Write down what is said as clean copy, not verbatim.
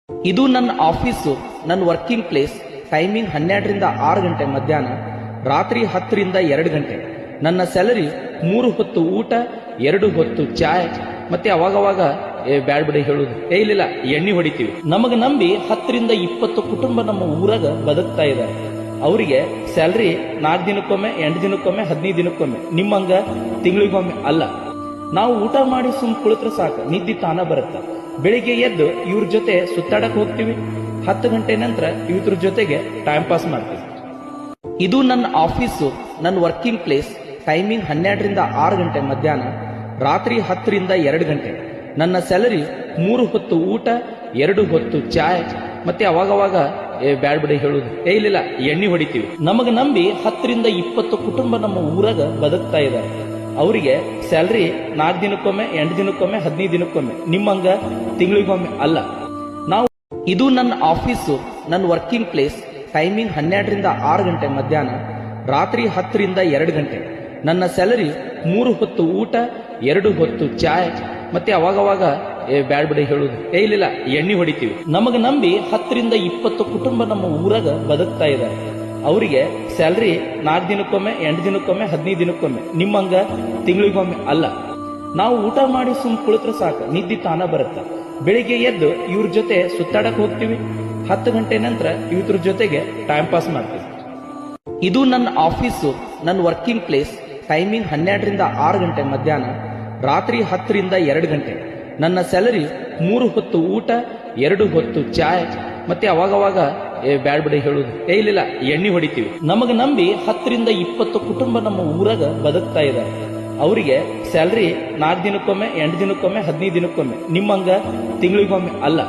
ಇದು ನನ್ನ ಆಫೀಸು, ನನ್ನ ವರ್ಕಿಂಗ್ ಪ್ಲೇಸ್. ಟೈಮಿಂಗ್ 12ರಿಂದ 6 ಗಂಟೆ ಮಧ್ಯಾಹ್ನ, ರಾತ್ರಿ 10ರಿಂದ 2 ಗಂಟೆ. ನನ್ನ ಸ್ಯಾಲರಿ 3 ಹೊತ್ತು ಊಟ, 2 ಹೊತ್ತು ಚಾಯ್, ಮತ್ತೆ ಅವಾಗವಾಗ ಬ್ಯಾಡ್ಬಿಡಿ ಹೇಳುದು ಇಲ್ಲ ಎಣ್ಣೆ ಹೊಡಿತೀವಿ. ನಮಗ ನಂಬಿ 10ರಿಂದ 20 ಕುಟುಂಬ ನಮ್ಮ ಊರಾಗ ಬದುಕ್ತಾ ಇದ್ದಾರೆ. ಅವರಿಗೆ ಸ್ಯಾಲರಿ 4 ದಿನಕ್ಕೊಮ್ಮೆ, 8 ದಿನಕ್ಕೊಮ್ಮೆ, 15 ದಿನಕ್ಕೊಮ್ಮೆ. ನಿಮ್ಮಂಗ ತಿಂಗಳಿಗೊಮ್ಮೆ ಅಲ್ಲ. ನಾವು ಊಟ ಮಾಡಿ ಕುಳಿತ್ರ ಸಾಕು, ನಿದ್ದೆ ತಾನ ಬರುತ್ತೆ. ಬೆಳಿಗ್ಗೆ ಎದ್ದು ಇವ್ರ ಜೊತೆ ಸುತ್ತಾಡಕ್ ಹೋಗ್ತೀವಿ. 10 ಗಂಟೆ ನಂತರ ಇವ್ರ ಜೊತೆಗೆ ಟೈಮ್ ಪಾಸ್ ಮಾಡ್ತೀವಿ. ಇದು ನನ್ನ ಆಫೀಸು, ನನ್ನ ವರ್ಕಿಂಗ್ ಪ್ಲೇಸ್. ಟೈಮಿಂಗ್ 12ರಿಂದ 6 ಗಂಟೆ ಮಧ್ಯಾಹ್ನ, ರಾತ್ರಿ 10ರಿಂದ 2 ಗಂಟೆ. ನನ್ನ ಸ್ಯಾಲರಿ 3 ಹೊತ್ತು ಊಟ, 2 ಹೊತ್ತು ಚಾಯ್, ಮತ್ತೆ ಅವಾಗವಾಗ ಬ್ಯಾಡ್ಬಿಡಿ ಹೇಳುದು ಇಲ್ಲ ಎಣ್ಣೆ ಹೊಡಿತೀವಿ. ನಮಗ ನಂಬಿ 10ರಿಂದ 20 ಕುಟುಂಬ ನಮ್ಮ ಊರಾಗ ಬದುಕ್ತಾ ಇದ್ದಾರೆ. ಅವರಿಗೆ ಸ್ಯಾಲರಿ 4 ದಿನಕ್ಕೊಮ್ಮೆ, 8 ದಿನಕ್ಕೊಮ್ಮೆ, 15 ದಿನಕ್ಕೊಮ್ಮೆ. ನಿಮ್ಮಂಗ ತಿಂಗಳಿಗೊಮ್ಮೆ ಅಲ್ಲ. ಇದು ನನ್ನ ಆಫೀಸು, ನನ್ನ ವರ್ಕಿಂಗ್ ಪ್ಲೇಸ್. ಟೈಮಿಂಗ್ 12ರಿಂದ 6 ಗಂಟೆ ಮಧ್ಯಾಹ್ನ, ರಾತ್ರಿ 10ರಿಂದ 2 ಗಂಟೆ. ನನ್ನ ಸ್ಯಾಲರಿ 3 ಹೊತ್ತು ಊಟ, 2 ಹೊತ್ತು ಚಾಯ್, ಮತ್ತೆ ಅವಾಗವಾಗ ಬ್ಯಾಡ್ಬಿಡಿ ಹೇಳುದು ಇಲ್ಲ ಎಣ್ಣೆ ಹೊಡಿತೀವಿ. ನಮಗ ನಂಬಿ 10ರಿಂದ 20 ಕುಟುಂಬ ನಮ್ಮ ಊರಾಗ ಬದುಕ್ತಾ ಇದ್ದಾರೆ. ಅವರಿಗೆ ಸ್ಯಾಲರಿ 4 ದಿನಕ್ಕೊಮ್ಮೆ, 8 ದಿನಕ್ಕೊಮ್ಮೆ, 15 ದಿನಕ್ಕೊಮ್ಮೆ. ನಿಮ್ಮಂಗ ತಿಂಗಳಿಗೊಮ್ಮೆ ಅಲ್ಲ. ನಾವು ಊಟ ಮಾಡಿ ಕುಳಿತ್ರ ಸಾಕು, ನಿದ್ದೆ ತಾನ ಬರುತ್ತೆ. ಬೆಳಿಗ್ಗೆ ಎದ್ದು ಇವ್ರ ಜೊತೆ ಸುತ್ತಾಡಕ್ ಹೋಗ್ತೀವಿ. 10 ಗಂಟೆ ನಂತರ ಇವ್ರ ಜೊತೆಗೆ ಟೈಮ್ ಪಾಸ್ ಮಾಡ್ತೀವಿ. ಇದು ನನ್ನ ಆಫೀಸು, ನನ್ನ ವರ್ಕಿಂಗ್ ಪ್ಲೇಸ್. ಟೈಮಿಂಗ್ 12ರಿಂದ 6 ಗಂಟೆ ಮಧ್ಯಾಹ್ನ, ರಾತ್ರಿ 10ರಿಂದ 2 ಗಂಟೆ. ನನ್ನ ಸ್ಯಾಲರಿ 3 ಹೊತ್ತು ಊಟ, 2 ಹೊತ್ತು ಚಾಯ್, ಮತ್ತೆ ಅವಾಗವಾಗ ಬ್ಯಾಡ್ಬಿಡಿ ಹೇಳುದು ಇಲ್ಲ ಎಣ್ಣೆ ಹೊಡಿತೀವಿ. ನಮಗ ನಂಬಿ 10ರಿಂದ 20 ಕುಟುಂಬ ನಮ್ಮ ಊರಾಗ ಬದುಕ್ತಾ ಇದ್ದಾರೆ. ಅವರಿಗೆ ಸ್ಯಾಲರಿ 4 ದಿನಕ್ಕೊಮ್ಮೆ, 8 ದಿನಕ್ಕೊಮ್ಮೆ, 15 ದಿನಕ್ಕೊಮ್ಮೆ. ನಿಮ್ಮಂಗ ತಿಂಗಳಿಗೊಮ್ಮೆ ಅಲ್ಲ.